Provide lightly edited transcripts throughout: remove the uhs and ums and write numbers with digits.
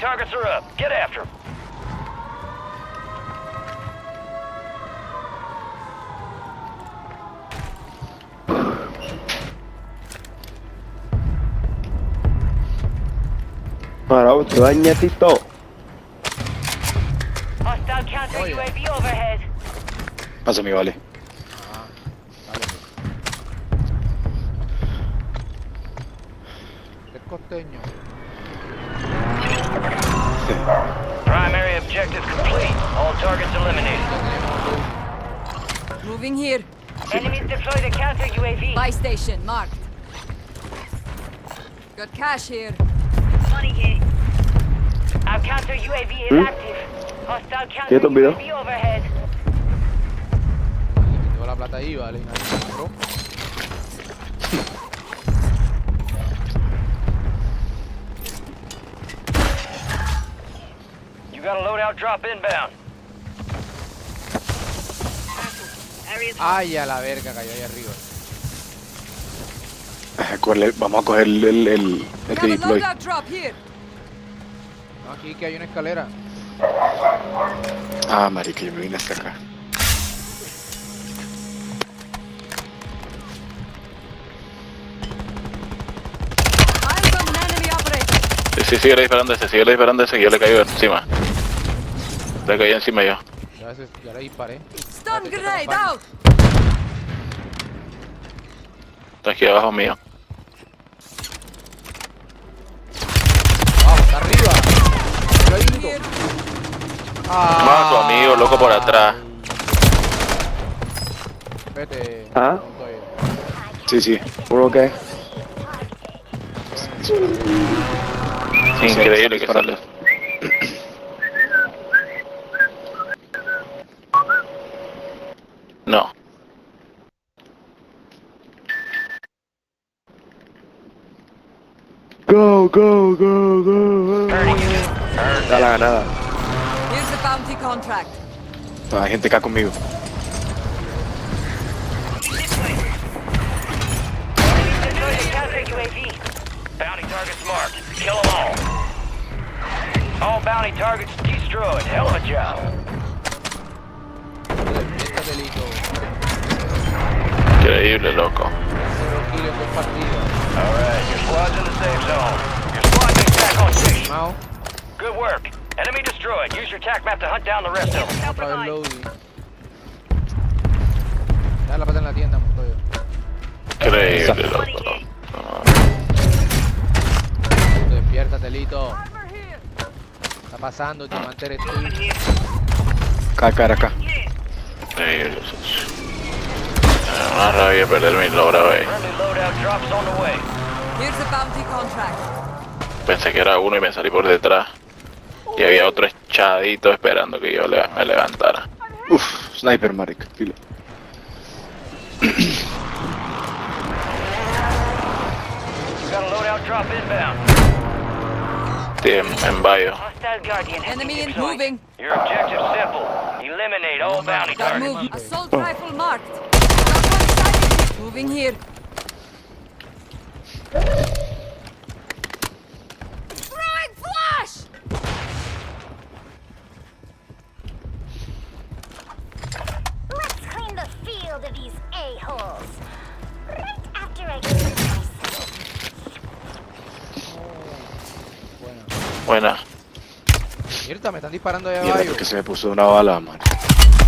targets are up. Get after them. Parado, te daña Tito. Hostile counter UAV overhead. Pásame, vale. El costeño. Primary objective complete. All targets eliminated. Moving here. Enemies deploy the counter UAV. Buy station marked. Got cash here. Money here. Our counter UAV is active. Hostile counter ¿Quieto, video? UAV overhead. Tengo la plata ahí, vale. Y nadie me compró. You got a loadout drop inbound. Ay, a la verga, cayó ahí arriba. Vamos a coger el We que have a deploy. loadout drop here. No, aquí que hay una escalera. Ah, marica, yo me vine hasta acá. Eyes on an enemy operator. Sí, sigue disparando ese que yo le caigo encima. Le caí encima yo. Ya le disparé. Stun grenade out. Está aquí abajo mío. Vamos, está arriba. Lo he visto. Here. Más tu amigo, loco, por atrás. Vete. ¿Ah? Sí, sí. ¿Uno qué? Increíble que sale. No. Go, go, go, go, go. Da la ganada. Here's the bounty contract. Hay gente acá conmigo. Deploy the counter UAV. Bounty targets marked. Kill them all. All bounty targets destroyed. Hell of a job. Este delito. Increíble, loco. 0 kills en 2 partidas. All right, your squad's in the safe zone. Your squad makes back on station. Mao. Good work. Enemy destroyed. Use your TAC map to hunt down the rest of them. Otra vez loading. Dale la pata en la tienda, Montoya. Increíble, loco. Despiértate, Lito. Está pasando, el diamante eres tú. Acá, acá. Increíble, socio. Me da una rabia perder mi logro, wey. Friendly loadout drops on the way. Here's the bounty contract. Pensé que era uno y me salí por detrás. Y había otro echadito esperando que yo me levantara. Uf, sniper, marica. Filo. You got a loadout drop inbound. Sí, en Bayo. Hostile Guardian. Enemy in deployed. moving. Your objective's simple. Eliminate all bounty Got targets. move. Assault rifle marked. Got one sighted. Moving here. Throwing flash. Let's clean the field of these a-holes. Right after I get some Buena. Buena. Mierda, me están disparando allá Mierda, abajo. porque se me puso una bala, man.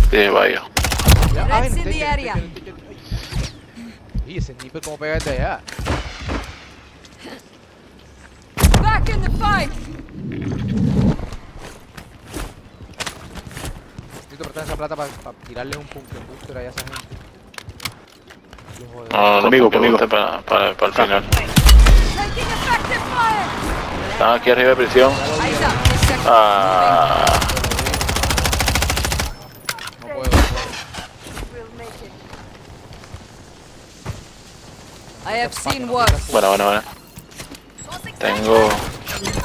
Sí, Bayo. Ya, Reds in vente, the area. vente. Y ese sniper como pega desde allá. Back in the fight. Necesito prestar esa plata para tirarle un booster allá a esa gente. Yo, joder. No, Conmigo, conmigo. conmigo. Para el final. Taking effective fire. Están aquí arriba de prisión. Eyes up. Check. Ah, No puedo, no puedo. I have seen worse. bueno. Tengo...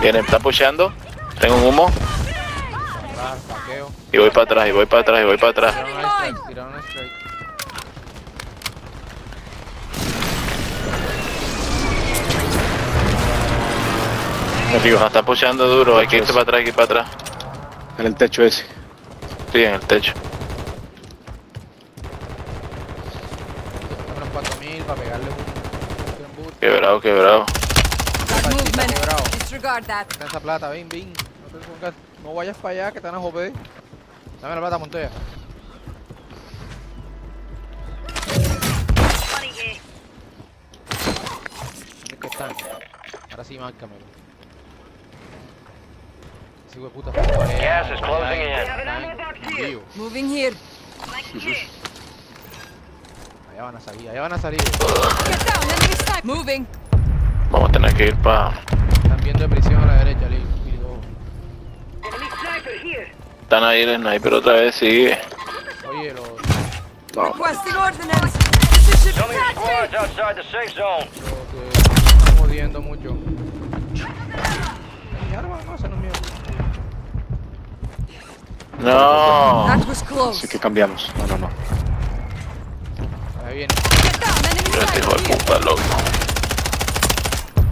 Vienen, está pushando. Tengo un humo. Atrás, saqueo. Y voy para atrás, y voy para atrás, y voy para atrás. Tiraron un strike. Arriba, Nos están pushando duro, hay que irse para atrás, hay que ir para atrás. en el techo ese. Sí, en el techo. Dame unos 4000 para pegarle un boot. Quebrado, quebrado. Got Partita movement. quebrado. Disregard that. Ten esa plata, ven. No te pongas, no vayas para allá que te van a joder. Dame la plata, Montoya. ¿Dónde es que están? Ahora sí, márcamelo. Ese hijo de puta. Gas is closing in. Moving here. Allá van a salir, allá van a salir. Get down, enemy sniper. Moving. Vamos a tener que ir para... Están viendo de prisión a la derecha, Lil. Están ahí el sniper otra vez, sigue. Oye, los Requesting ordnance. Position So many attack squads me. outside the safe zone. que están jodiendo mucho. Ya no, ese no es mío. No. That was Así close. que cambiamos. No. Ahí viene. Get down, enemy Pero este hijo de sniper here. puta, loco.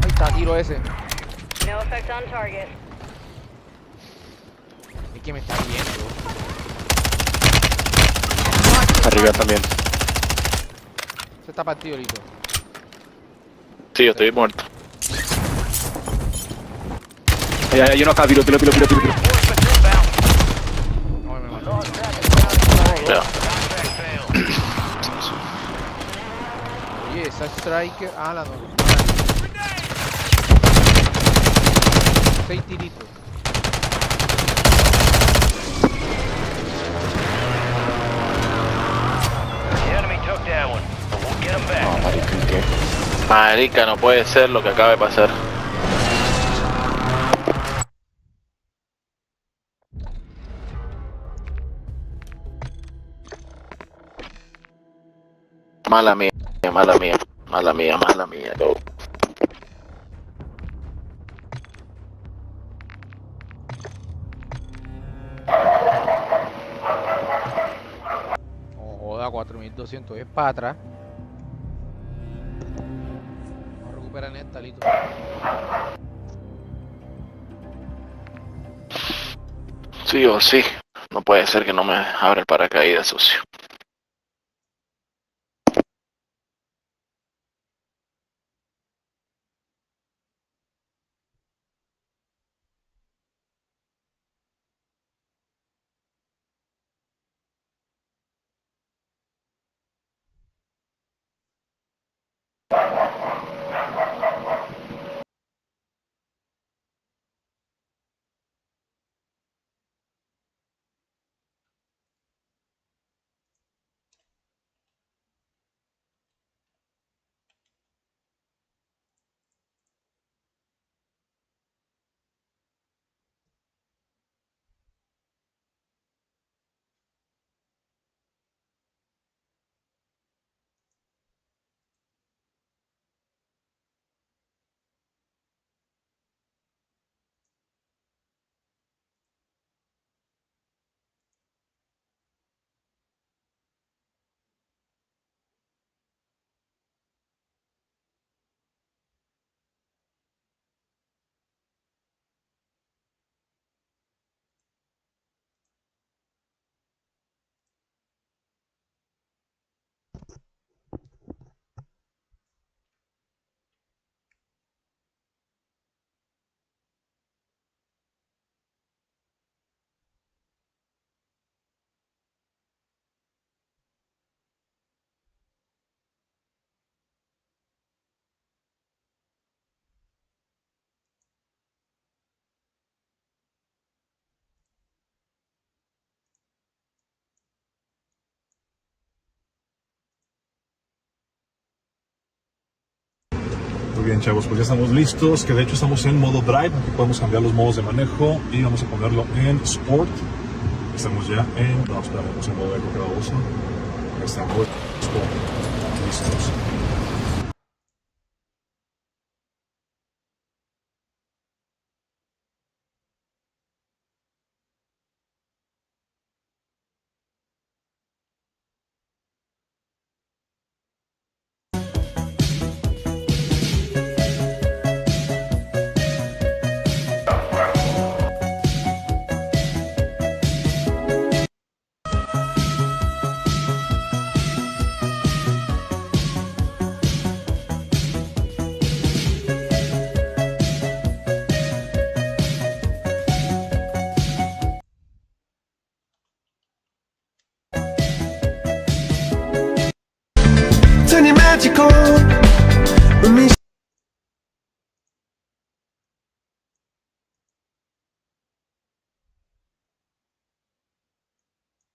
Ahí está, tiro ese. No effect on target. Es que me está viendo. Arriba también. Se está partido, Lito. Sí, yo estoy muerto. Hay uno acá, tiro. Reinforcements inbound. No, me mató. Ya. Contract failed. Oye, esa striker. Ah, la no. 6 tiritos. The enemy took that one, but we'll get him No, back. marica, ¿qué? Marica, no puede ser lo que acaba de pasar. Mala mía, no. No joda, 4200. Es para atrás. Vamos a recuperar en esta, Lito. Sí o sí. No puede ser que no me abra el paracaídas, socio. Muy bien, chavos, pues ya estamos listos, que de hecho estamos en modo drive, aquí podemos cambiar los modos de manejo y vamos a ponerlo en sport. Estamos ya en, no, espera, vamos en modo eco, que baboso. Acá estamos, sport, listos.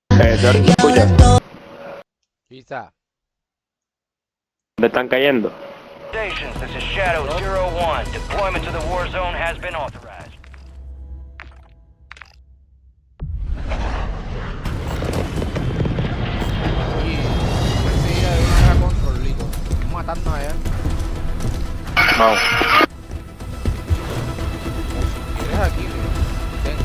¿Te escuchas? Quizá. ¿Dónde están cayendo? Stations, this is Shadow 01. Deployment to the warzone has been authorized. Oye, sí, hay una control, Lito. Estamos matando allá. Vamos. Si quieres aquí, ven.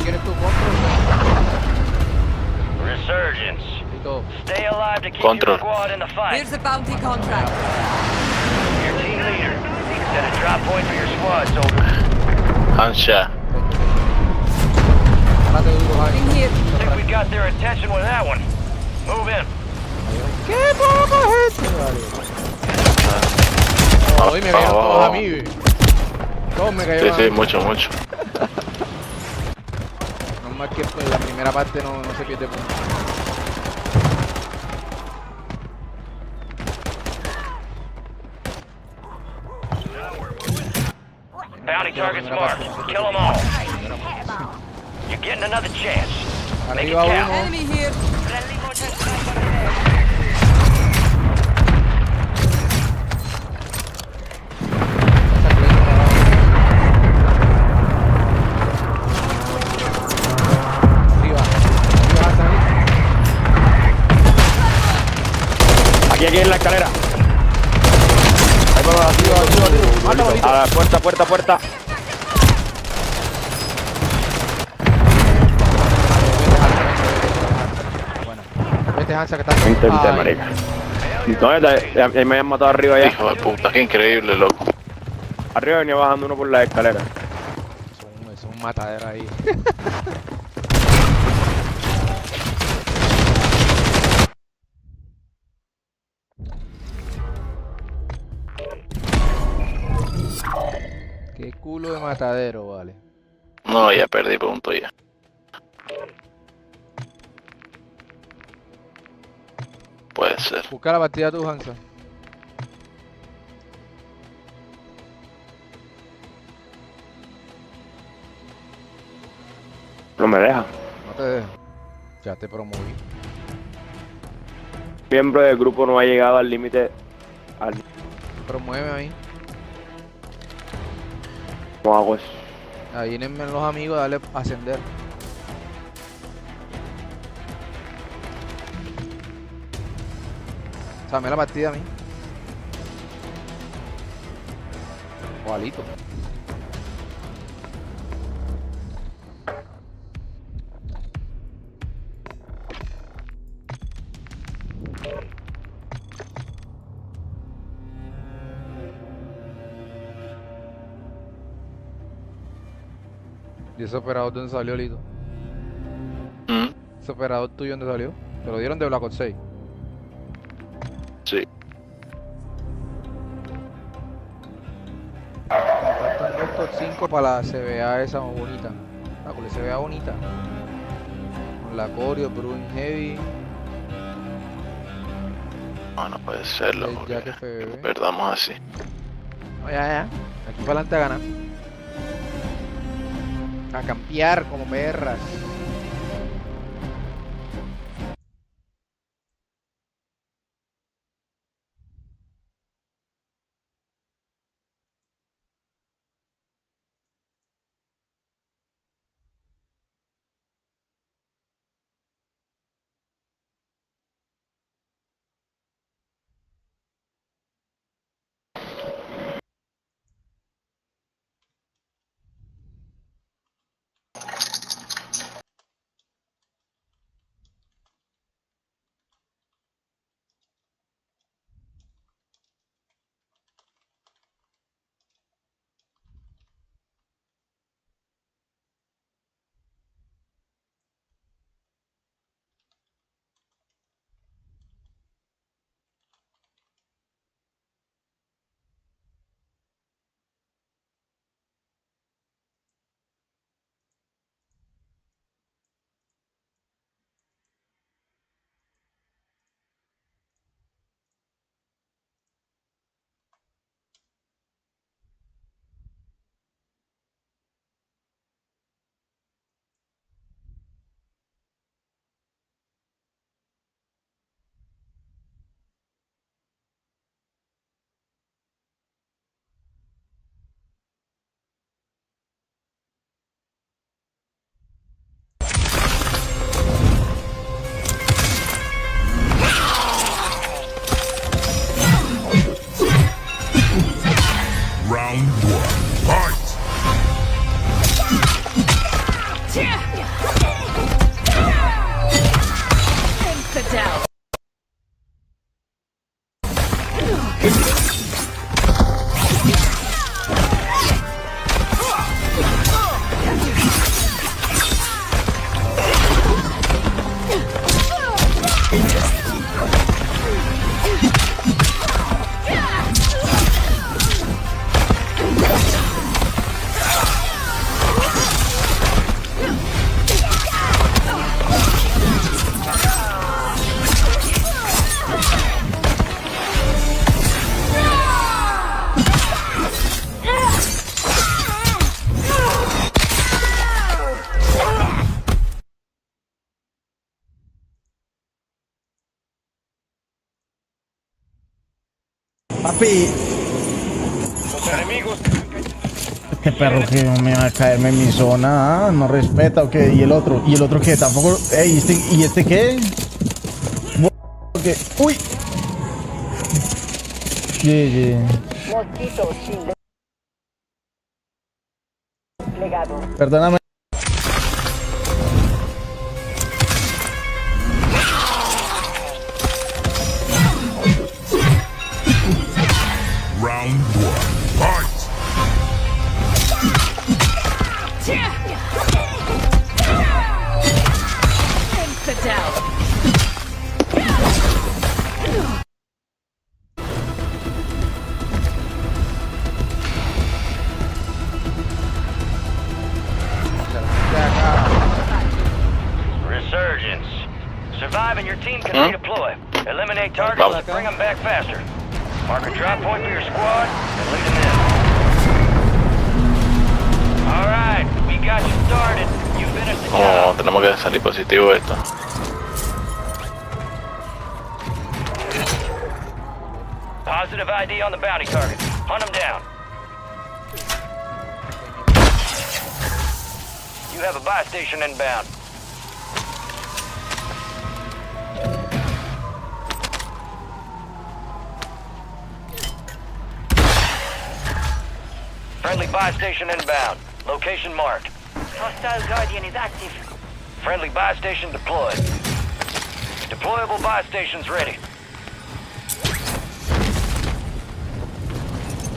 ¿Quieres tu control? Resurgence. Lito. Stay alive to keep Control. your squad in the fight. Here's a bounty contract. Your team leader. Set a drop point for your squad, soldier. Hansha. Párate duro, Javi. In here. I think we got their attention with that one. Move in. ¡Qué poca gente! Vale. Hoy me cayeron todos a mí, güey. Todos me Sí, cayeron a sí, mí. mucho. No más que en la primera parte no se pierde punto. Bounty targets marked. Kill them all. You're getting another chance. Make it Arriba count. uno. Enemy here. Arriba. Arriba, Sani. Aquí en la escalera. Ahí vamos, arriba. Mátalo, Lito. A la puerta. Bueno. Vete, Hansa, que está... Intenté, Ay, marica. ¿Dónde está? Ahí me habían matado arriba ya. Hijo de puta, qué increíble, loco. Arriba venía bajando uno por la escalera. Es un matadero ahí. Qué culo de matadero, vale. No, ya perdí punto ya. Puede ser. Busca la partida tú, Hansa. No me deja. No te dejo. Ya te promoví. Miembro del grupo no ha llegado al límite. Promueve ahí. ¿Cómo hago eso? Ahí vienen los amigos, dale a ascender. Dame la partida a mí. O Alito. ¿Y ese operador dónde salió, Lito? ¿Mm? ¿Ese operador tuyo dónde salió? Te lo dieron de Black Ops 6. Sí. Contactando estos 5 para la CBA esa bonita. La con la CBA bonita. Con la Corio, Bruin Heavy. No puede ser, loco. Ya que Que FBB. perdamos así. No, ya. Aquí para adelante a ganar. A campear como perras. Papi, este perro que no me va a caerme en mi zona, no respeta o qué, y el otro que tampoco, ey, ¿y este qué? ¿Qué? Uy. Perdóname. Round 1. Fight! Infidel. Resurgence. Survive and your team can redeploy. Eliminate targets Vamos. and bring them back faster. Mark a drop point for your squad and lead them in. Alright, we got you started. You finished the No, job. tenemos que salir positivo de esto. Positive ID on the bounty target. Hunt them down. You have a buy station inbound. Friendly buy station inbound. Location marked. Hostile Guardian is active. Friendly buy station deployed. Deployable buy stations ready.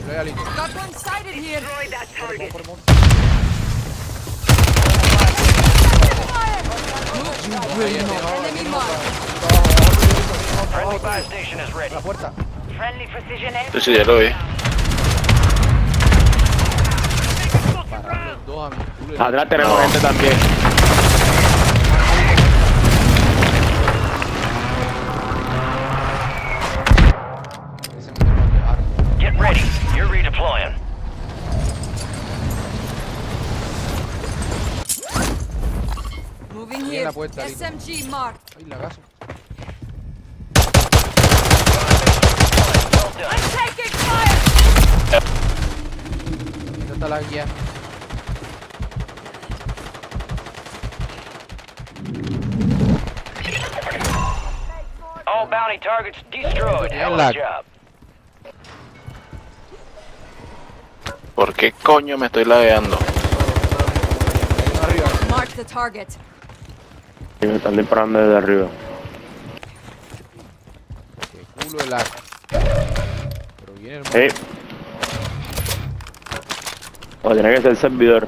Got one sighted here. Destroy that target. Enemy marked. Friendly buy station is ready. La puerta. Friendly precision Sí, sí, ya lo vi. Para los dos a mi culo. Atrás tenemos gente también. Ese me quiere llevar. Get ready. You're redeploying. Moving Ahí en here. la puerta, Lito. SMG marked. Ay, lagazo. Well done. I'm taking fire. ¿Dónde está la guía? All bounty targets destroyed. Hell of a job. ¿Por qué coño me estoy ladeando? Mark the target. Y me están disparando desde arriba. Qué culo de lag. Pero viene el Ey. O tiene que ser servidor.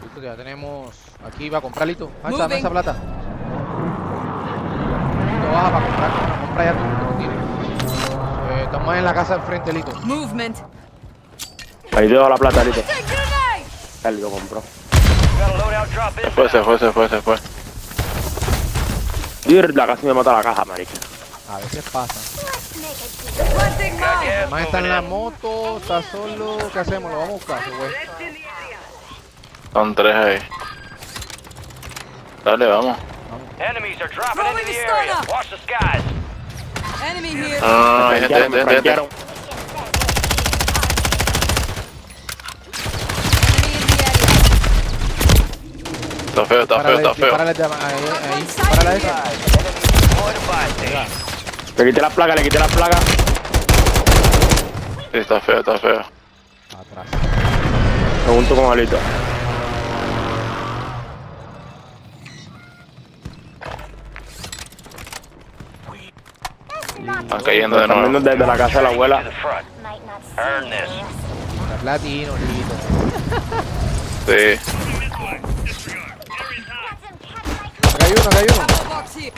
Listo, ya tenemos. Aquí va a comprar, Lito. Moving. Esa plata. Lito, baja para comprar. Compra ya tú, que tú tienes. Estamos en la casa del frente, Lito. Movement. Ahí te doy la plata, Lito. Take grenade. Él lo compró. Got a loadout drop in. Se fue. Mierda, casi me mata la caja, marica. A veces pasa. Let's make a deal. Planting mine. Más está en la moto, está solo. ¿Qué hacemos? Lo vamos a buscar, güey. Son 3 ahí. Dale, vamos. Enemies are dropping Throwing into the the area. stunner. Watch the skies. Enemy here. Ah, hay gente. Me franquearon. Enemy in the area. Está feo. Párale, ahí. Párale esa. Deploy to buy station. Le quité la plaga. Sí, está feo. Atrás. Junto con Alito. Están cayendo de Están viendo nuevo. desde la casa de la abuela. To the front. Might not Earn see this. this. Está platino, Lito. Sí. Acá hay uno. Box here.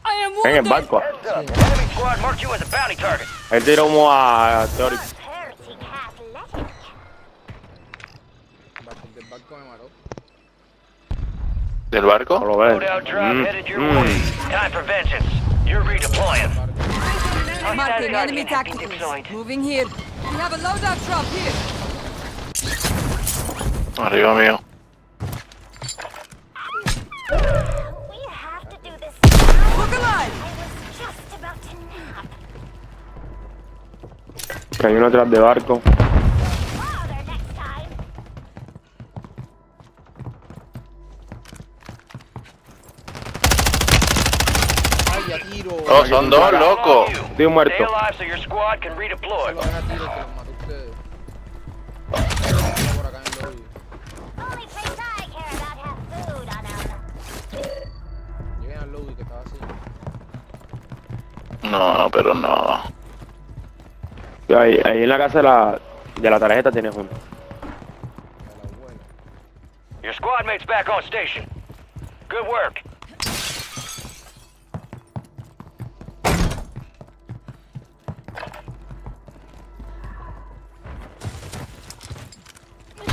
I am En el wounded. barco. Heads up. Enemy squad marked you as a bounty target. Él tiró humo a Teoric. Pretty athletic. El barco me mató. ¿Del barco? No lo ves. Loadout drop headed your way. Time for vengeance. You're redeploying. Marking enemy tacticals. Moving here. We have a loadout drop here. Arriba mío. We have to do this now. Look alive! I was just about to nap. Que hay uno atrás de barco. Bother next time. Ay, a tiro. Oh, son dos, loco. Estoy muerto. Stay alive so your squad can Se redeploy. lo deja a tiro que los mató a ustedes. Está por acá en el lobby. Only place I care about have food on them. Lleguen al lobby que estaba así. No, pero no. Ahí en la casa de la tarjeta tienes uno. A la abuela. Your squad mate's back on station. Good work.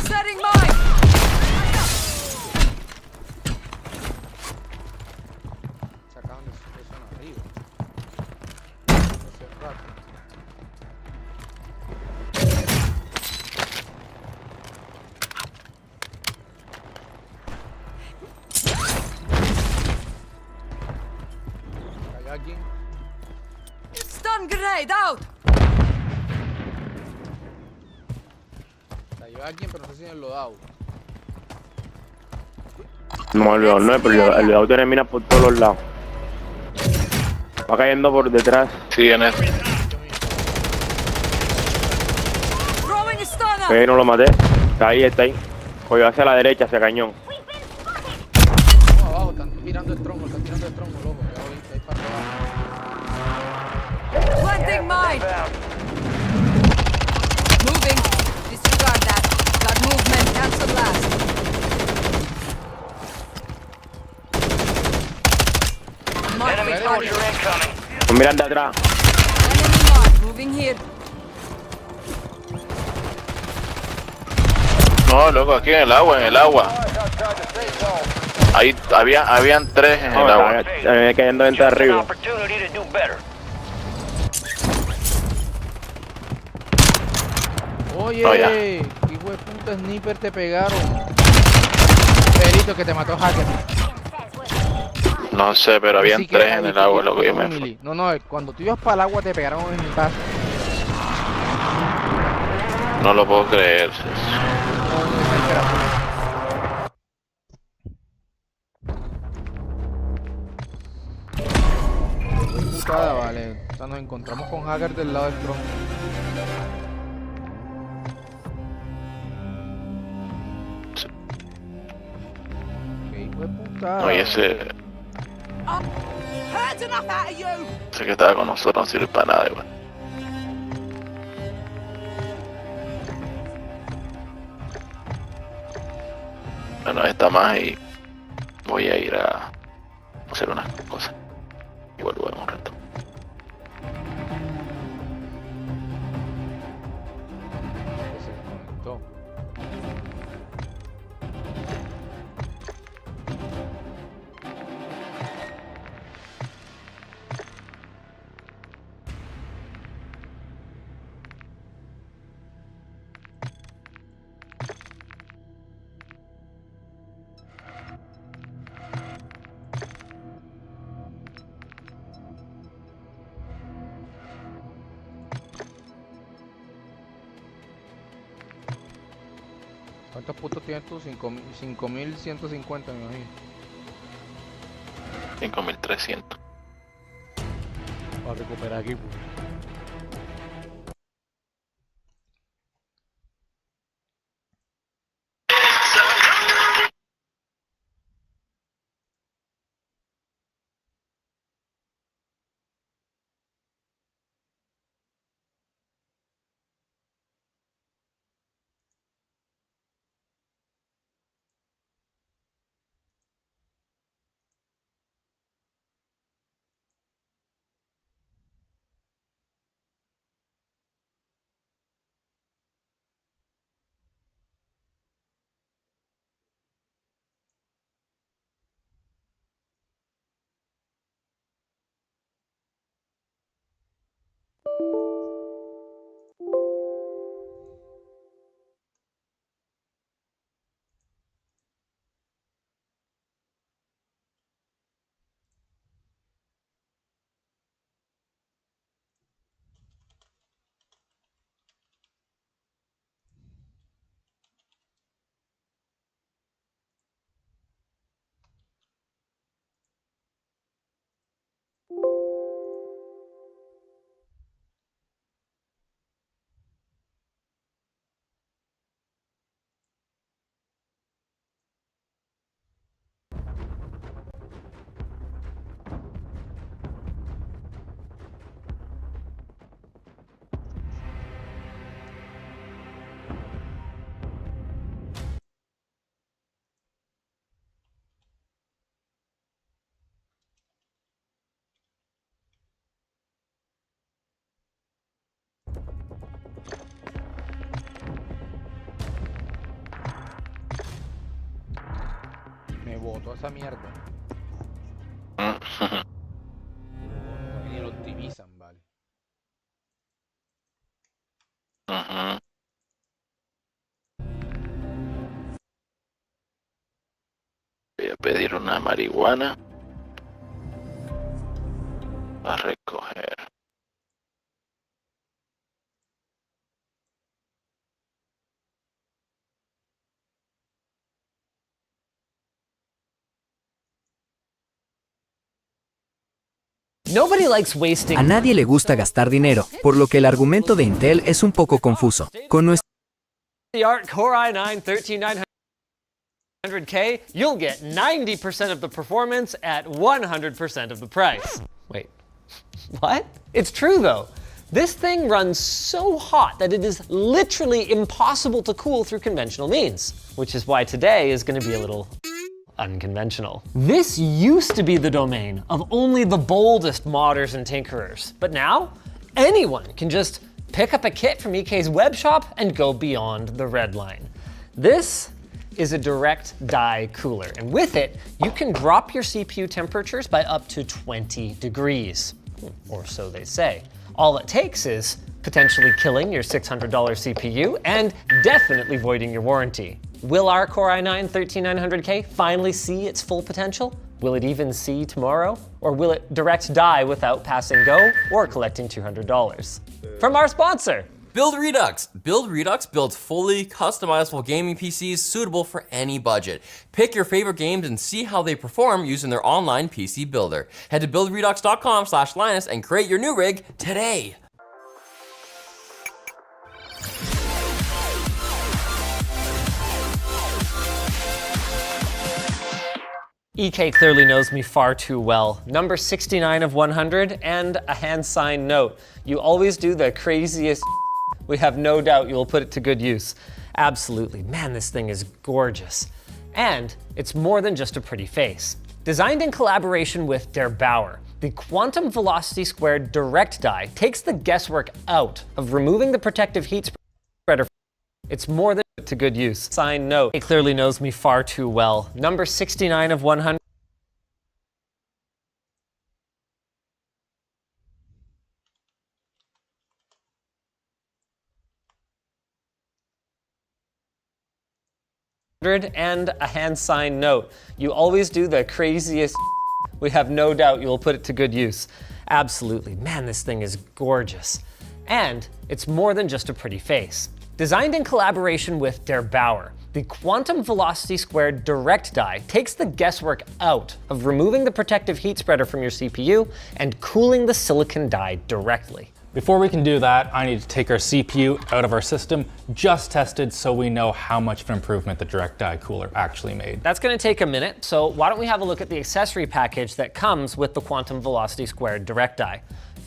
Setting mine! Se acaban de sonar arriba. Hace rato. ¿Hay alguien? Stun grenade out! Cayó alguien, pero no sé si en el loadout. No, el león no, pero el león tiene minas por todos los lados. Va cayendo por detrás. Sí, en este. Throwing a stunner! Que no lo maté. Está ahí. Cogió hacia la derecha, hacia cañón. No, abajo, están tirando el tronco, loco. Ya voy, ahí para abajo. Planting mine! Moving. Disregard that. Got movement. Cancel last. Mark Enemy the soldier target. incoming. Pues miran de atrás. Enemy mark. Moving here. No, loco, aquí en el agua. Ahí habían tres en el No, agua. está cayendo dentro de Just an arriba. opportunity to do better. Oye, No, ya. hijo de puta sniper te pegaron. Perito que te mató hacker. No sé, pero habían Así que tres en ahí el agua, tú- loco. Yo tú, me Emily. No, cuando tú ibas para el agua te pegaron en mi paso. no lo puedo creer. Putada, vale. O sea, nos encontramos con hacker del lado del tronco. Qué hijo de putada. No, y ese Heard enough out of you! que estaba con nosotros no sirve para nada, igual. Bueno, está más y voy a ir a hacer unas cosas. Y vuelvo en un rato. Que se desconectó. ¿Cuántos puntos tienes tú? 5150, me imagino. 5300. Para recuperar aquí, pues. toda esa mierda. Ni lo optimizan, vale. Ujú. Voy a pedir una marihuana a recoger. A nadie le gusta gastar dinero, por lo que el argumento de Intel es un poco confuso. Con nuestro Core i9 13900K, you'll get 90% of the performance at 100% of the price. Wait, what? It's true though. This thing runs so hot that it is literally impossible to cool through conventional means, which is why today is going to be a little unconventional. This used to be the domain of only the boldest modders and tinkerers, but now anyone can just pick up a kit from EK's web shop and go beyond the red line. This is a direct die cooler, and with it, you can drop your CPU temperatures by up to 20 degrees, or so they say. All it takes is potentially killing your $600 CPU and definitely voiding your warranty. Will our Core i9 13900K finally see its full potential? Will it even see tomorrow? Or will it direct die without passing go or collecting $200? From our sponsor, Build Redux. Build Redux builds fully customizable gaming PCs suitable for any budget. Pick your favorite games and see how they perform using their online PC builder. Head to buildredux.com/Linus and create your new rig today. EK clearly knows me far too well. Number 69 of 100 and a hand signed note. You always do the craziest. We have no doubt you'll put it to good use. Absolutely. Man, this thing is gorgeous. And it's more than just a pretty face. Designed in collaboration with Der Bauer, the quantum velocity squared direct die takes the guesswork out of removing the protective heat spreader. It's more than to good use. Signed note. He clearly knows me far too well. Number 69 of 100. And a hand signed note. You always do the craziest. We have no doubt you'll put it to good use. Absolutely. Man, this thing is gorgeous. And it's more than just a pretty face. Designed in collaboration with Der Bauer, the quantum velocity squared direct die takes the guesswork out of removing the protective heat spreader from your CPU and cooling the silicon die directly. Before we can do that, I need to take our CPU out of our system, just tested so we know how much of an improvement the direct die cooler actually made. That's gonna take a minute, so why don't we have a look at the accessory package that comes with the quantum velocity squared direct die.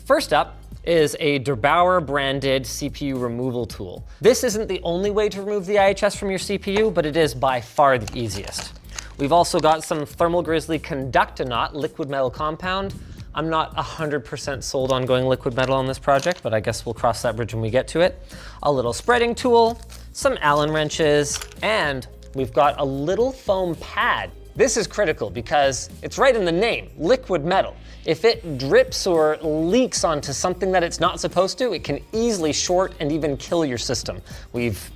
First up is a Der Bauer branded CPU removal tool. This isn't the only way to remove the IHS from your CPU, but it is by far the easiest. We've also got some Thermal Grizzly Conductonaut liquid metal compound. I'm not 100% sold on going liquid metal on this project, but I guess we'll cross that bridge when we get to it. A little spreading tool, some Allen wrenches, and we've got a little foam pad. This is critical because it's right in the name, liquid metal. If it drips or leaks onto something that it's not supposed to, it can easily short and even kill your system. We've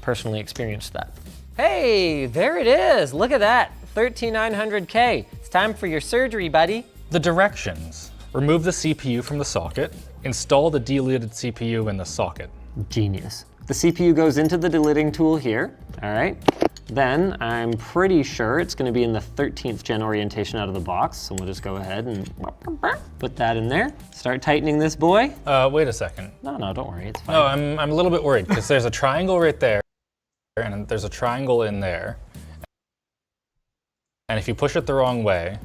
personally experienced that. Hey, there it is. Look at that, 13900K. It's time for your surgery, buddy. The directions. Remove the CPU from the socket, install the deleted CPU in the socket. Genius. The CPU goes into the deleting tool here, all right? Then I'm pretty sure it's gonna be in the 13th gen orientation out of the box, so we'll just go ahead and put that in there. Start tightening this boy. Wait a second. No, don't worry, it's fine. No, I'm a little bit worried because there's a triangle right there, and there's a triangle in there. And if you push it the wrong way,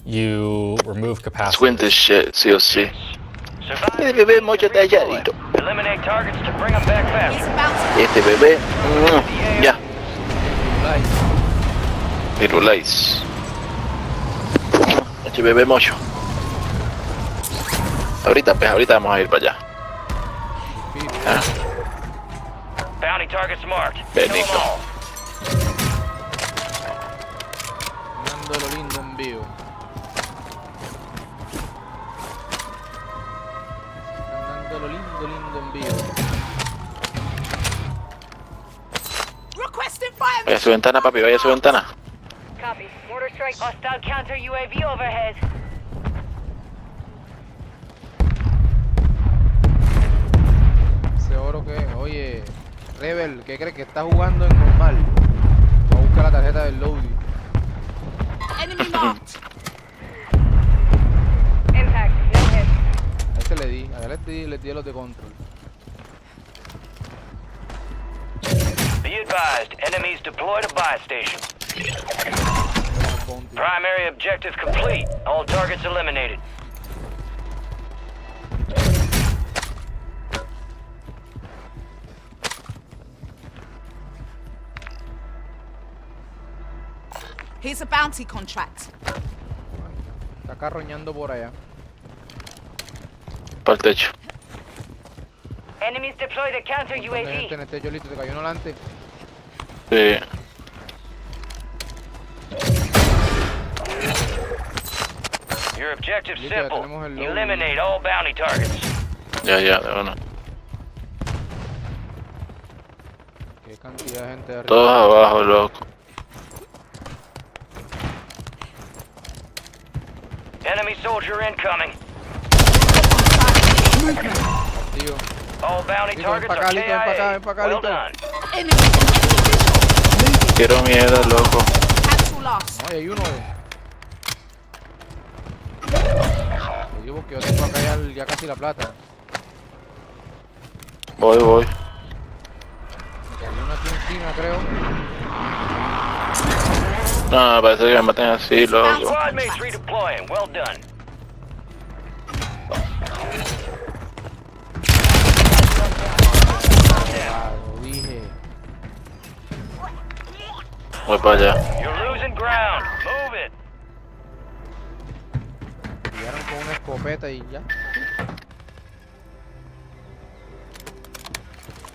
you remove capacity. Squint this shit, sí o sí. Eliminate targets to bring them back faster. Este bebé, ya. Pirulais. Este bebé mocho. Ahorita vamos a ir para allá. Bounty targets marked. Kill them Benito. all. dando lo lindo en vivo. Están dando lo lindo en vivo. Vaya a su ventana, papi, vaya a su ventana. Copy. Mortar strike. Hostile counter UAV overhead. Ese oro que, oye, Rebel, ¿qué crees que está jugando en normal? Va a buscar la tarjeta del loading. Enemy marked. Impact. No hit. A este le di, a él le di los de control. Be advised, enemies deployed a buy station. Primary objective complete. All targets eliminated. Here's a bounty contract. Está carroñando por allá. Para el techo. Enemies deployed a counter Un montón de gente UAV. en este Yolito, te cayó uno delante. Sí. Your objective's Listo, ya simple. tenemos el loading. Eliminate all bounty targets. Ya, de bueno. Qué cantidad de gente de arriba. Todos abajo, loco. Enemy soldier incoming. Tío. All bounty Lito, ven targets para acá, are Lito, ven para acá, KIA. ven para acá, Well Lito. done. Enemy visual. Quiero mierda, loco. Cancel last. Oye, hay uno. Lo digo porque yo tengo acá ya casi la plata. Voy. Me cayó uno aquí encima, creo. No, parece que me maten así, loco. Squad mates redeploying. Well done. Ah, lo dije. Voy para allá. You're losing ground. Move it. Llegaron con una escopeta y ya.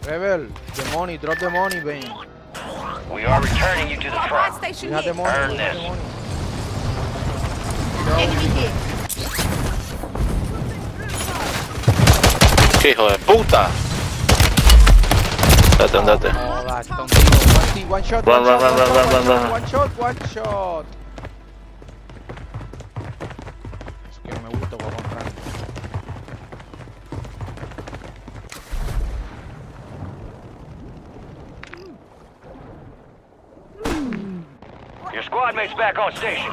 Rebel, the money, drop the money, Ben. We are returning you to the Got a buy front. station Fíjate here. money, Earn fíjate this. money. Enemy here. ¿Qué hijo de puta? Andate. Joda, está un tiro. One shot, Run, run, run. one shot. Es que me gusta por comprar. Your squad mates back on station.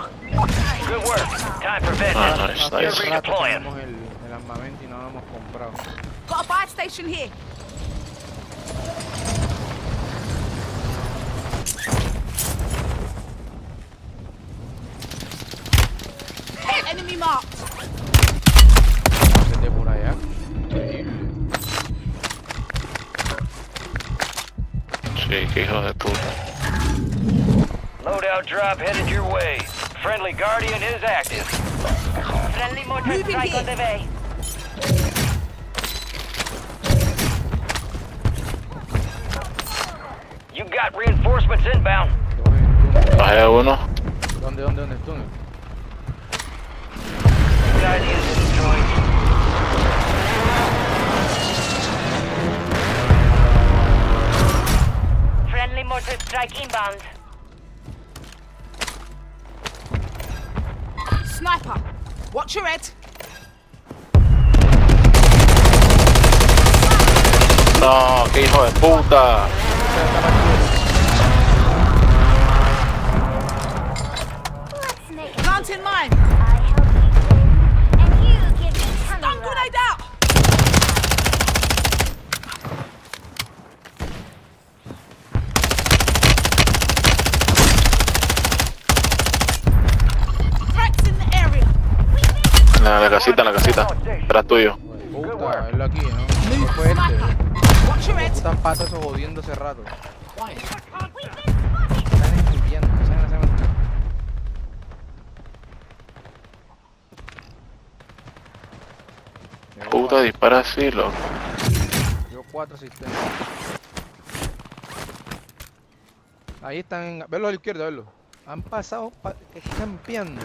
Good work. Time for bed. Nice. Hace rato Redeploying. tenemos el armamento y no lo hemos comprado. Got a buy station here. Enemy marked. Desde por allá. Increíble. Sí, qué hijo de puta. Loadout drop headed your way. Friendly Guardian is active. Friendly mortar Moving strike here. on the way. You got reinforcements inbound. Bajé uno. ¿Dónde? Túnel. Guardian is destroyed. Friendly mortar strike inbound. Sniper. Watch your head. No, qué hijo de puta. Let's make it. Planting mine. I help you win, and you give me tummy Stun rub. grenade out. Threats in the area. En la casita. Tras tuyo. Puta, él aquí, ¿no? ¿Qué fue este? Watch your head. Putas patas esos jodiendo hace rato. We've been spotted. Están escribiendo, no saben hacer nada. Puta, dispara así, loco. Yo 4 asistencias. Ahí están, verlo a la izquierda, verlo. Han pasado campeando.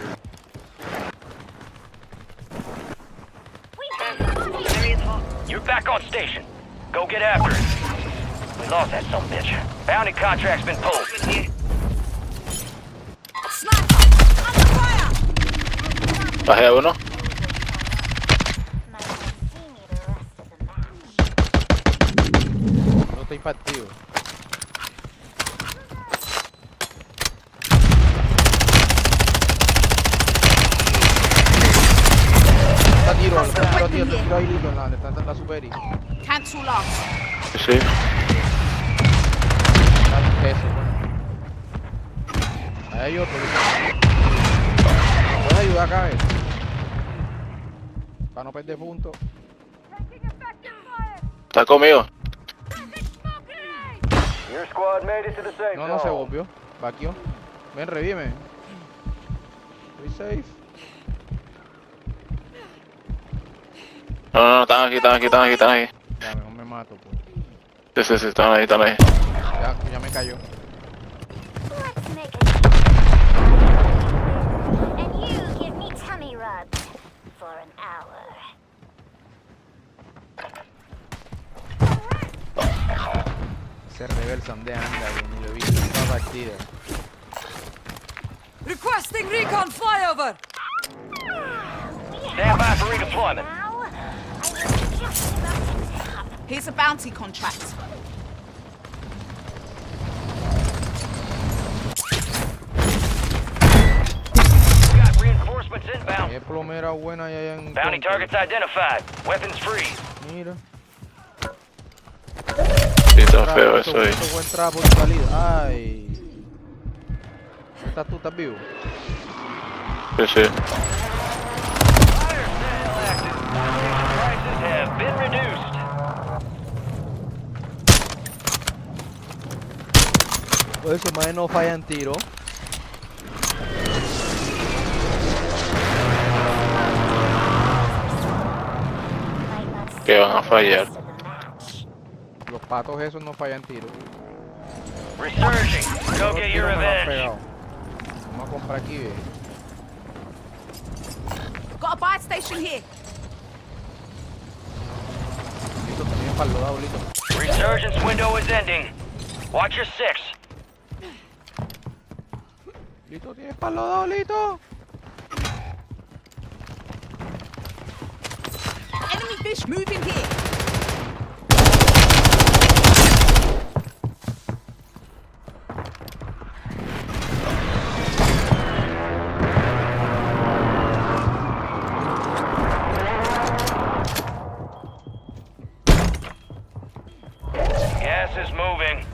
You're back on station. Go get after it. We lost that son of a bitch. Bounty contract's been pulled. Bajé a uno. No estoy partido. Está tiro, tiro ahí, Lito, en la superi. Cancel loss. Sí. Eso, bueno. Ahí hay otro, Lito. ¿Puedes ayudar acá, para no perder puntos? Está conmigo. Your squad made it to the safe No, no se zone. volvió. Vaquio. Ven, revíme. Estoy safe. No, están aquí. Ya, mejor me mato, pues. Sí, están ahí. Ya me cayó. Let's make it. And you give me tummy rubs for an hour. Se reversan de anda, ni lo he visto en toda partida. Requesting recon flyover. Stand by for redeployment. Now, I was just about to tap. Here's a bounty contract. We got reinforcements inbound. Qué plomera buena hay allá en... Bounty targets identified. Weapons free. Mira. Sí, está feo eso ahí. Esto buen trapo de salida. Ay. ¿Estás tú? ¿Estás vivo? Sí. Fire sale active. Prices have been reduced. Pues eso más no fallan tiro. Que van a fallar. Los patos esos no fallan tiro. Resurging. Go Los get tiros your me lo han revenge. pegado. Vamos a comprar aquí, ve. Got a buy station here. Listo, también para el lado, listo. Resurgence window is ending. Watch your six. Listo, tienes para los dos, listo. Enemy fish moving here. Gas is moving.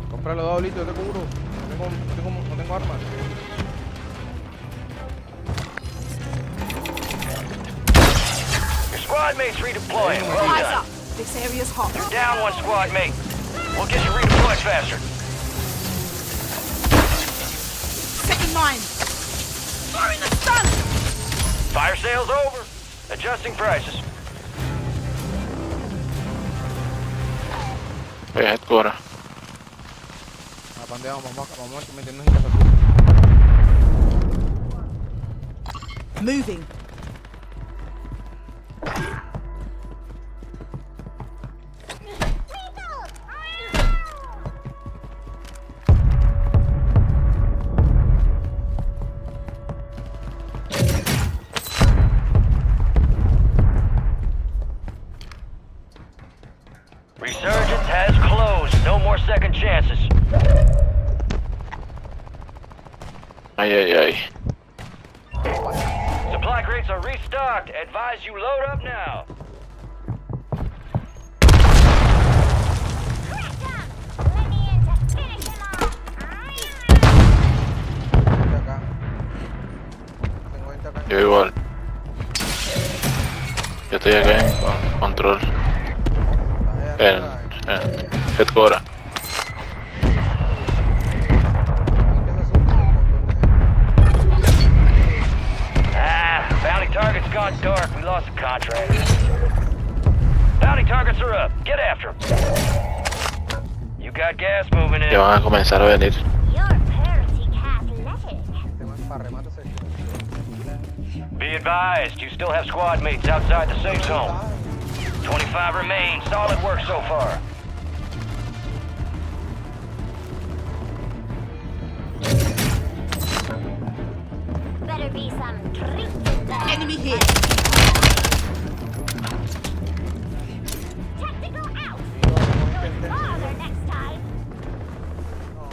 Compra los dos, listo, yo te cubro. No tengo armas. Your squad mates redeploying. Well Eyes done. up. This area's hot. You're down one squad mate. We'll get you redeployed faster. Setting mine. Firing the stun. Fire sale's over. Adjusting prices. Voy a headquarter. A pandear, vamos a meternos en casa. Moving. Resurgence has closed. No more second chances. Ay. Supply crates are restocked. Advise you load up now. Let me in to finish him off. Vente acá. Tengo gente acá. Yo igual. Yo estoy acá en control. En headquarter. Bounty target's gone dark. We lost the contract. Bounty targets are up. Get after them. You got gas moving in. Ya van a comenzar a venir. Your party cat remátase. Be advised, you still have squad mates outside the safe zone. 25 remain. Solid work so far. Better be some treats in there. Enemy here. Tactical out. Go farther next time. No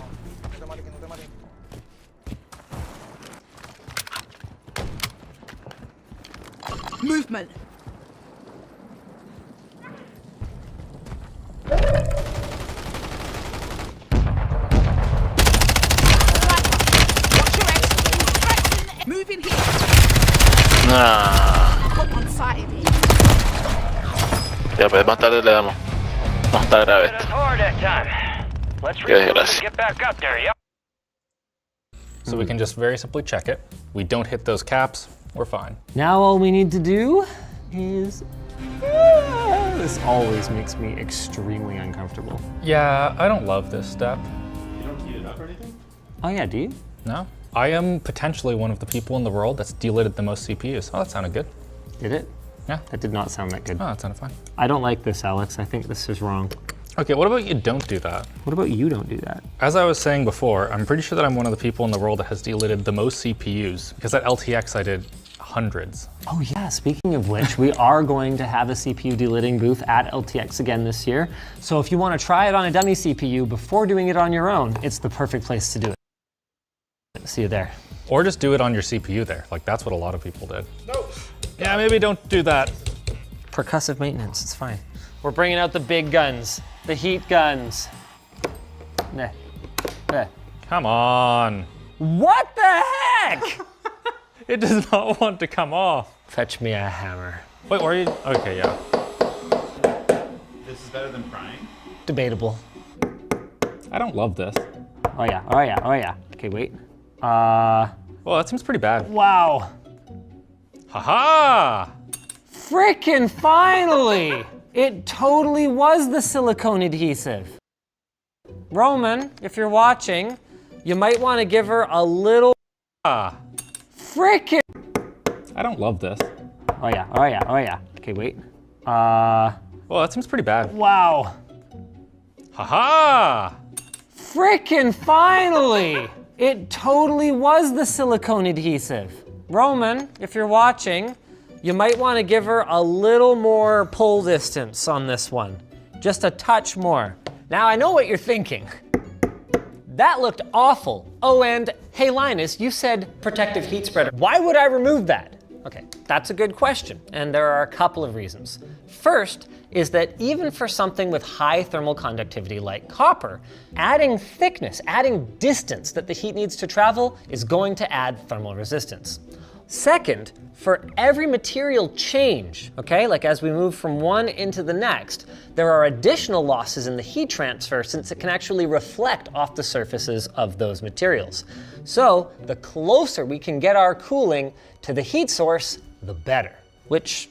te mates, que no te mates. Movement. Moving here. Nah. Hop on site. Ya, pues más tarde le damos. No está grave Hit us esto. hard that time. Let's Qué regroup desgracia. and get back up there, yep. So we can just very simply check it. We don't hit those caps, we're fine. Now all we need to do is... This always makes me extremely uncomfortable. Yeah, I don't love this step. You don't heat it up or anything? Oh yeah, do you? No. I am potentially one of the people in the world that's deleted the most CPUs. Oh, that sounded good. Did it? Yeah. That did not sound that good. Oh, that sounded fine. I don't like this, Alex. I think this is wrong. Okay, what about you don't do that? What about you don't do that? As I was saying before, I'm pretty sure that I'm one of the people in the world that has deleted the most CPUs, because at LTX I did hundreds. Oh yeah, speaking of which, we are going to have a CPU deleting booth at LTX again this year. So if you want to try it on a dummy CPU before doing it on your own, it's the perfect place to do it. See you there. Or just do it on your CPU there. Like, that's what a lot of people did. No. Yeah, maybe don't do that. Percussive maintenance, it's fine. We're bringing out the big guns, the heat guns. Nah. Nah. Come on. What the heck? It does not want to come off. Fetch me a hammer. Wait, where are you? Okay, yeah. This is better than prying? Debatable. I don't love this. Oh yeah, oh yeah, oh yeah. Okay, wait. Well, that seems pretty bad. Wow. Haha! Frickin' finally! It totally was the silicone adhesive. Roman, if you're watching, you might want to give her a little frickin'. I don't love this. Oh yeah, oh yeah, oh yeah. Okay, wait. Well, that seems pretty bad. Wow. Haha! Frickin' finally! It totally was the silicone adhesive. Roman, if you're watching, you might want to give her a little more pull distance on this one. Just a touch more. Now I know what you're thinking. That looked awful. Oh, and hey Linus, you said protective heat spreader. Why would I remove that? Okay, that's a good question, and there are a couple of reasons. First is that even for something with high thermal conductivity like copper, adding thickness, adding distance that the heat needs to travel is going to add thermal resistance. Second, for every material change, okay, like as we move from one into the next, there are additional losses in the heat transfer since it can actually reflect off the surfaces of those materials. So the closer we can get our cooling to the heat source, the better. Which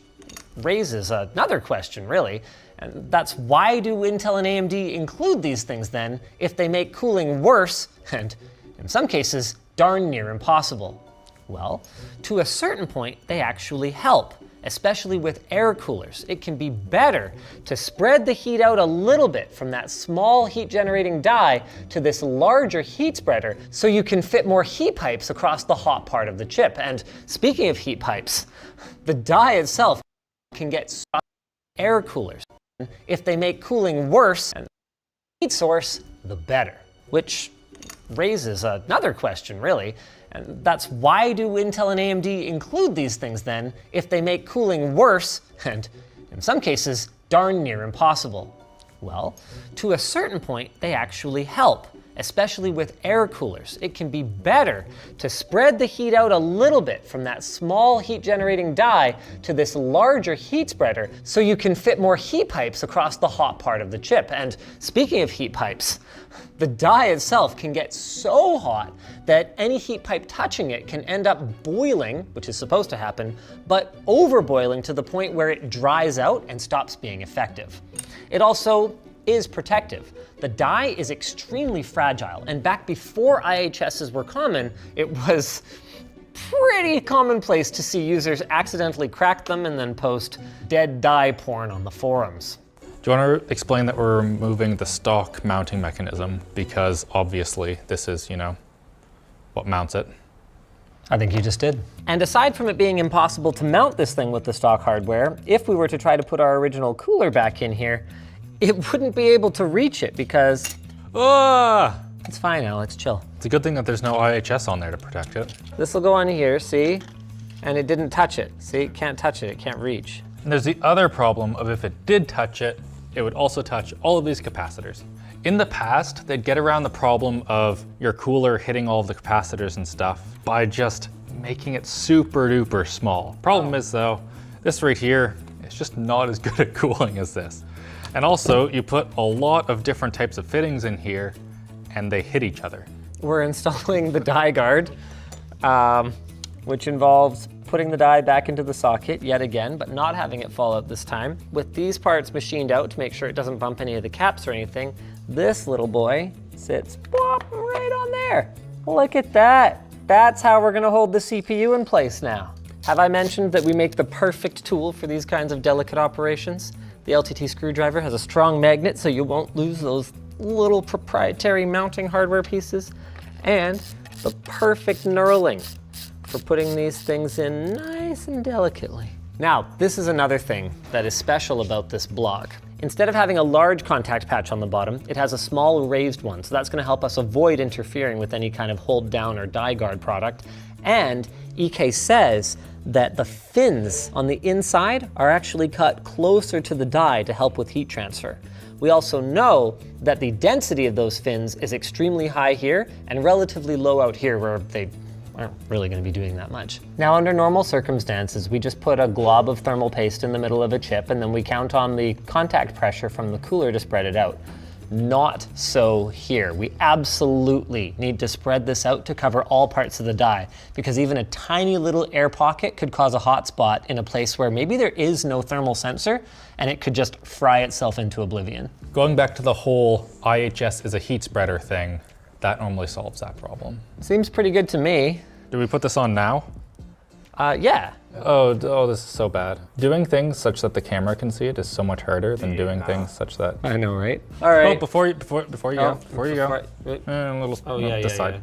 raises another question, really, and that's why do Intel and AMD include these things then if they make cooling worse and, in some cases, darn near impossible? Well, to a certain point, they actually help, especially with air coolers. It can be better to spread the heat out a little bit from that small heat generating die to this larger heat spreader so you can fit more heat pipes across the hot part of the chip. And speaking of heat pipes, the die itself can get stuck in air coolers. If they make cooling worse and the heat source, the better. Which raises another question, really. And that's why do Intel and AMD include these things then if they make cooling worse and, in some cases, darn near impossible? Well, to a certain point, they actually help, especially with air coolers. It can be better to spread the heat out a little bit from that small heat generating die to this larger heat spreader so you can fit more heat pipes across the hot part of the chip. And speaking of heat pipes, the die itself can get so hot that any heat pipe touching it can end up boiling, which is supposed to happen, but overboiling to the point where it dries out and stops being effective. It also is protective. The die is extremely fragile, and back before IHSs were common, it was pretty commonplace to see users accidentally crack them and then post dead die porn on the forums. Do you want to explain that we're removing the stock mounting mechanism? Because obviously this is, you know, what mounts it. I think you just did. And aside from it being impossible to mount this thing with the stock hardware, if we were to try to put our original cooler back in here, it wouldn't be able to reach it because... It's fine, Alex, chill. It's a good thing that there's no IHS on there to protect it. This will go on here, see? And it didn't touch it. See, it can't touch it, it can't reach. And there's the other problem of if it did touch it, it would also touch all of these capacitors. In the past, they'd get around the problem of your cooler hitting all of the capacitors and stuff by just making it super duper small. Problem is though, this right here is just not as good at cooling as this. And also, you put a lot of different types of fittings in here and they hit each other. We're installing the die guard, which involves putting the die back into the socket yet again, but not having it fall out this time. With these parts machined out to make sure it doesn't bump any of the caps or anything, this little boy sits right on there. Look at that. That's how we're gonna hold the CPU in place now. Have I mentioned that we make the perfect tool for these kinds of delicate operations? The LTT screwdriver has a strong magnet so you won't lose those little proprietary mounting hardware pieces, and the perfect knurling for putting these things in nice and delicately. Now, this is another thing that is special about this block. Instead of having a large contact patch on the bottom, it has a small raised one, so that's gonna help us avoid interfering with any kind of hold down or die guard product. And EK says that the fins on the inside are actually cut closer to the die to help with heat transfer. We also know that the density of those fins is extremely high here and relatively low out here where they aren't really gonna be doing that much. Now, under normal circumstances, we just put a glob of thermal paste in the middle of a chip and then we count on the contact pressure from the cooler to spread it out. Not so here. We absolutely need to spread this out to cover all parts of the die, because even a tiny little air pocket could cause a hot spot in a place where maybe there is no thermal sensor and it could just fry itself into oblivion. Going back to the whole IHS is a heat spreader thing, that normally solves that problem. Seems pretty good to me. Do we put this on now? Yeah. Oh, this is so bad. Doing things such that the camera can see it is so much harder than doing things such that... I know, right? All right. Oh, before you go, a little this side.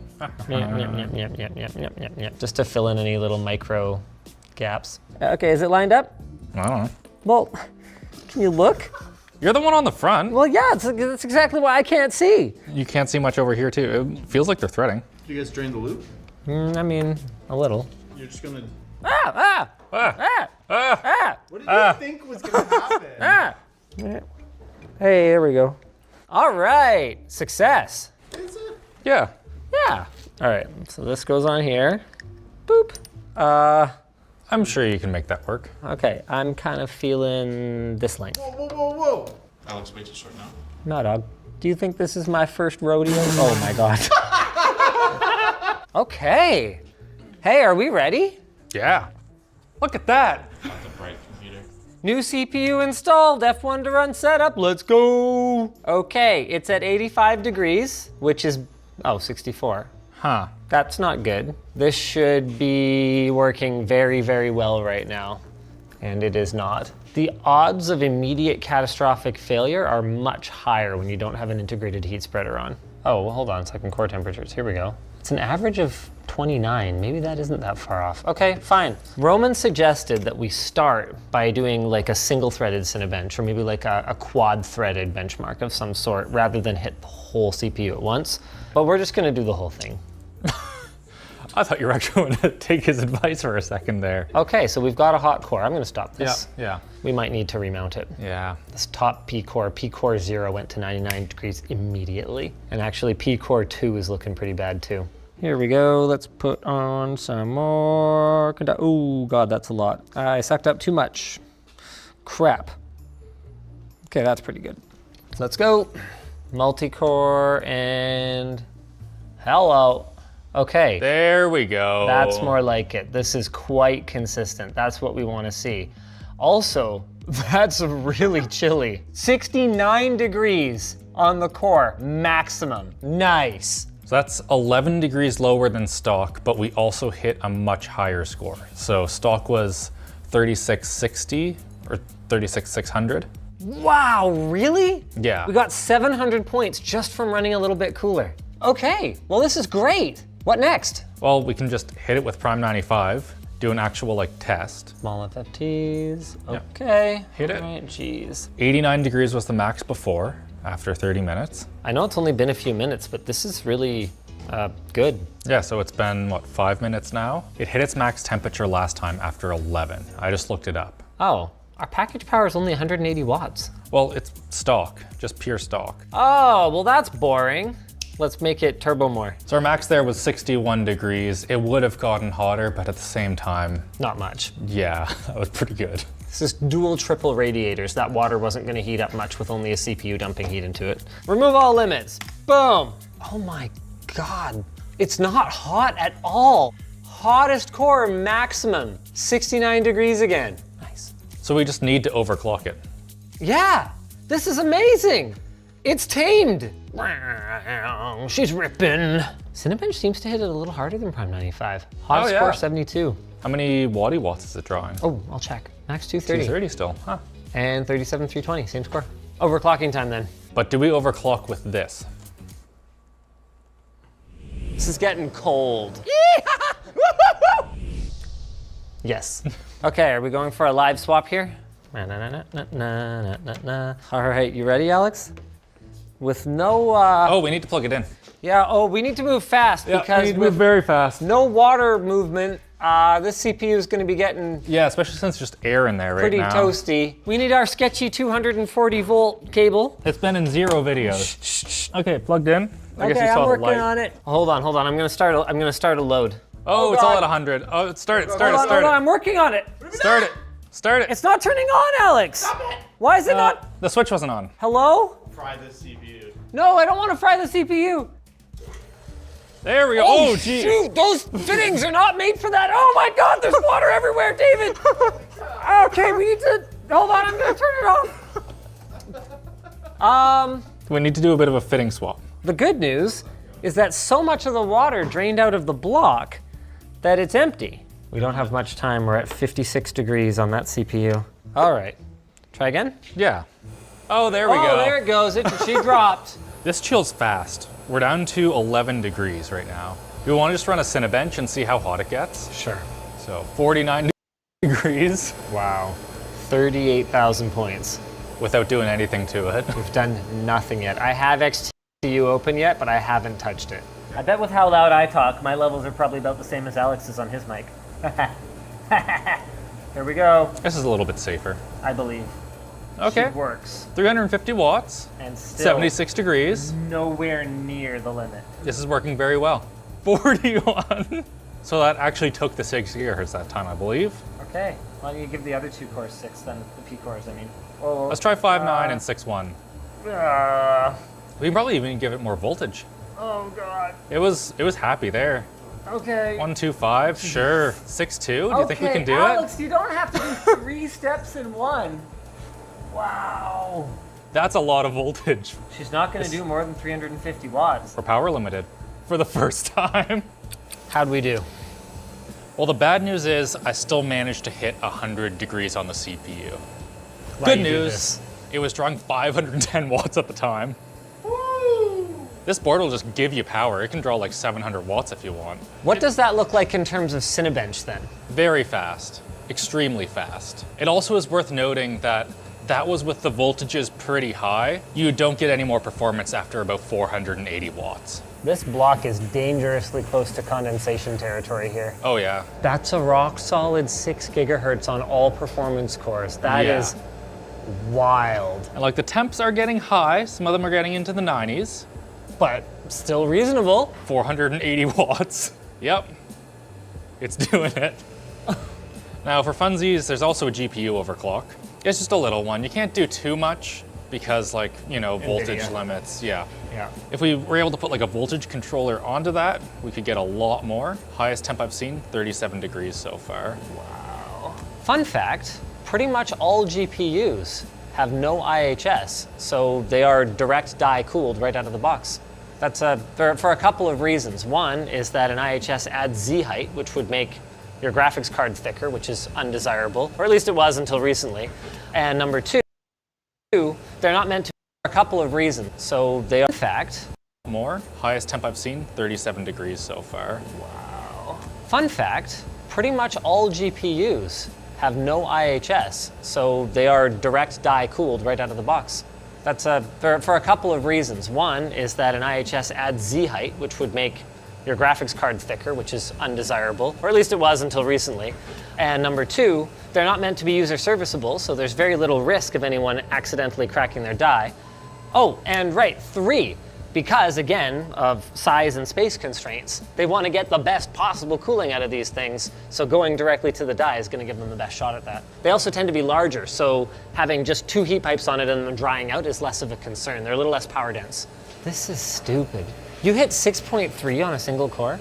Just to fill in any little micro gaps. Okay, is it lined up? I don't know. Well, can you look? You're the one on the front. Well, yeah, that's exactly why I can't see. You can't see much over here too. It feels like they're threading. Did you guys drain the loop? I mean, a little. You're just gonna... What did you think was gonna happen? Hey, there we go. All right, success. Is it? Yeah. Yeah. All right, so this goes on here. Boop. I'm sure you can make that work. Okay, I'm kind of feeling this length. Whoa. Alex, way too short now. No, dog. Do you think this is my first rodeo? Oh my God. Okay. Hey, are we ready? Yeah. Look at that. That's a bright computer. New CPU installed, F1 to run setup, let's go. Okay, it's at 85 degrees, which is, 64. Huh. That's not good. This should be working very, very well right now, and it is not. The odds of immediate catastrophic failure are much higher when you don't have an integrated heat spreader on. Oh, well, hold on, second core temperatures, here we go. It's an average of 29, maybe that isn't that far off. Okay, fine. Roman suggested that we start by doing like a single threaded Cinebench, or maybe like a quad threaded benchmark of some sort, rather than hit the whole CPU at once. But we're just gonna do the whole thing. I thought you were actually going to take his advice for a second there. Okay, so we've got a hot core. I'm gonna stop this. Yeah. We might need to remount it. Yeah. This top P core 0 went to 99 degrees immediately. And actually P core 2 is looking pretty bad too. Here we go, let's put on some more. Oh God, that's a lot. I sucked up too much. Crap. Okay, that's pretty good. Let's go. Multi-core and hello. Okay. There we go. That's more like it. This is quite consistent. That's what we want to see. Also, that's really chilly. 69 degrees on the core, maximum. Nice. So that's 11 degrees lower than stock, but we also hit a much higher score. So stock was 3660 or 36600. Wow, really? Yeah. We got 700 points just from running a little bit cooler. Okay, well this is great. What next? Well, we can just hit it with Prime 95, do an actual like test. Small FFTs, Yep. okay. Hit it. All right, geez. 89 degrees was the max before, after 30 minutes. I know it's only been a few minutes, but this is really good. Yeah, so it's been, what, 5 minutes now? It hit its max temperature last time after 11. I just looked it up. Oh, our package power is only 180 watts. Well, it's stock, just pure stock. Oh, well that's boring. Let's make it turbo more. So our max there was 61 degrees. It would have gotten hotter, but at the same time, Not much. yeah, that was pretty good. This is dual triple radiators. That water wasn't gonna heat up much with only a CPU dumping heat into it. Remove all limits. Boom. Oh my God. It's not hot at all. Hottest core maximum. 69 degrees again. Nice. So we just need to overclock it. Yeah, this is amazing. It's tamed. She's ripping. Cinebench seems to hit it a little harder than Prime 95. Hot Oh, score yeah. 72. How many watts is it drawing? Oh, I'll check. Max 230. 230 still, huh? And 37,320, same score. Overclocking time then. But do we overclock with this? This is getting cold. Yes. Okay, are we going for a live swap here? All right, you ready, Alex? With no, Oh, we need to plug it in. yeah, oh, we need to move fast because we need to move very fast. no water movement, this CPU is gonna be getting Yeah, especially since there's just air in there right pretty now. toasty. We need our sketchy 240 volt cable. It's been in 0 videos. Okay, plugged in. I guess you Okay, saw I'm the working light. on it. Hold on. I'm gonna start a load. Oh, it's all God. at 100. Oh, start it, Hold on, I'm working on it. Start it. Start it. It's not turning on, Alex. Stop it. Why is it not? The switch wasn't on. Hello? Fry this CPU. No, I don't want to fry the CPU. There we go. Oh, geez. Shoot, those fittings are not made for that. Oh my God, there's water everywhere, David. Okay, we need to, hold on, I'm gonna turn it off. We need to do a bit of a fitting swap. The good news is that so much of the water drained out of the block that it's empty. We don't have much time. We're at 56 degrees on that CPU. All right, try again. Yeah. Oh, there we go. Oh, there it goes. She dropped. This chills fast. We're down to 11 degrees right now. Do we want to just run a Cinebench and see how hot it gets? Sure. So 49 degrees. Wow. 38,000 points. Without doing anything to it. We've done nothing yet. I have XTU open yet, but I haven't touched it. I bet with how loud I talk, my levels are probably about the same as Alex's on his mic. Here we go. This is a little bit safer. I believe. Okay. She works. 350 watts. And still 76 degrees. nowhere near the limit. This is working very well. 41. So that actually took the 6 gigahertz that time, I believe. Okay. Why don't you give the other two cores 6 then? The P cores, I mean. Oh, Let's try 5.9 and 6.1. We can probably even give it more voltage. Oh God. It was happy there. Okay. 125, sure. 6.2, do you think we can do Alex, you don't have to do 3 steps in one. Wow. it? That's a lot of voltage. She's not going to do more than 350 watts. We're power limited for the first time. How'd we do? Well, the bad news is I still managed to hit 100 degrees on the CPU. Why Good you do news, this? it was drawing 510 watts at the time. This board will just give you power. It can draw like 700 watts if you want. What does that look like in terms of Cinebench then? Very fast, extremely fast. It also is worth noting that that was with the voltages pretty high. You don't get any more performance after about 480 watts. This block is dangerously close to condensation territory here. Oh yeah. That's a rock solid 6 gigahertz on all performance cores. That Yeah. is wild. And like the temps are getting high. Some of them are getting into the 90s. But still reasonable. 480 watts. Yep. It's doing it. Now for funsies, there's also a GPU overclock. It's just a little one. You can't do too much because like, you know, voltage NVIDIA. limits. Yeah. Yeah. If we were able to put like a voltage controller onto that, we could get a lot more. Highest temp I've seen, 37 degrees so far. Wow. Fun fact, pretty much all GPUs have no IHS, so they are direct die cooled right out of the box. That's for a couple of reasons. One is that an IHS adds Z height, which would make your graphics card thicker, which is undesirable, or at least it was until recently. And number two, they're not meant to for a couple of reasons. So they are, in fact, More. Highest temp I've seen, 37 degrees so far. Wow. Fun fact, pretty much all GPUs have no IHS, so they are direct die cooled right out of the box. That's for a couple of reasons. One is that an IHS adds Z height, which would make your graphics card thicker, which is undesirable, or at least it was until recently. And number two, they're not meant to be user serviceable, so there's very little risk of anyone accidentally cracking their die. Oh, and right, three, because again, of size and space constraints, they want to get the best possible cooling out of these things, so going directly to the die is going to give them the best shot at that. They also tend to be larger, so having just 2 heat pipes on it and them drying out is less of a concern. They're a little less power dense. This is stupid. You hit 6.3 on a single core?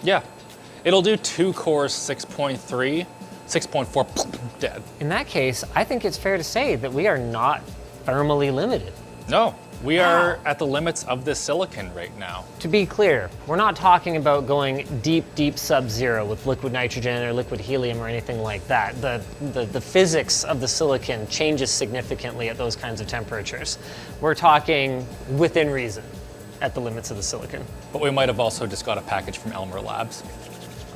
Yeah. It'll do 2 cores, 6.3, 6.4, dead. In that case, I think it's fair to say that we are not thermally limited. No, we are at the limits of this silicon right now. To be clear, we're not talking about going deep, deep sub-zero with liquid nitrogen or liquid helium or anything like that. The physics of the silicon changes significantly at those kinds of temperatures. We're talking within reason at the limits of the silicon. But we might have also just got a package from Elmer Labs.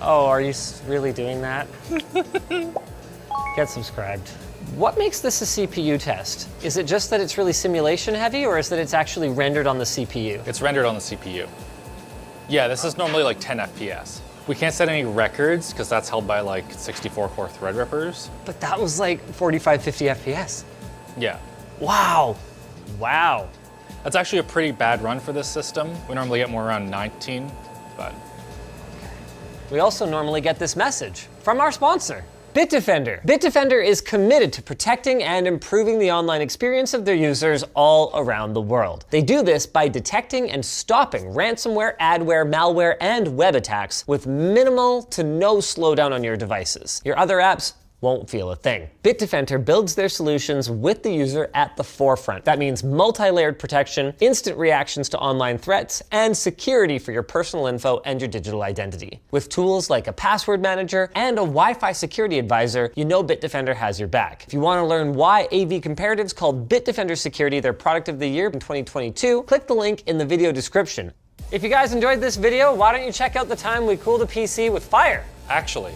Oh, are you really doing that? Get subscribed. What makes this a CPU test? Is it just that it's really simulation heavy, or is that it's actually rendered on the CPU? It's rendered on the CPU. Yeah, this is normally like 10 FPS. We can't set any records because that's held by like 64 core Threadrippers. But that was like 45, 50 FPS. Yeah. Wow. Wow. That's actually a pretty bad run for this system. We normally get more around 19, but. We also normally get this message from our sponsor, Bitdefender. Bitdefender is committed to protecting and improving the online experience of their users all around the world. They do this by detecting and stopping ransomware, adware, malware, and web attacks with minimal to no slowdown on your devices. Your other apps won't feel a thing. Bitdefender builds their solutions with the user at the forefront. That means multi-layered protection, instant reactions to online threats, and security for your personal info and your digital identity. With tools like a password manager and a Wi-Fi security advisor, you know Bitdefender has your back. If you want to learn why AV Comparatives called Bitdefender Security their product of the year in 2022, click the link in the video description. If you guys enjoyed this video, why don't you check out the time we cooled a PC with fire? Actually,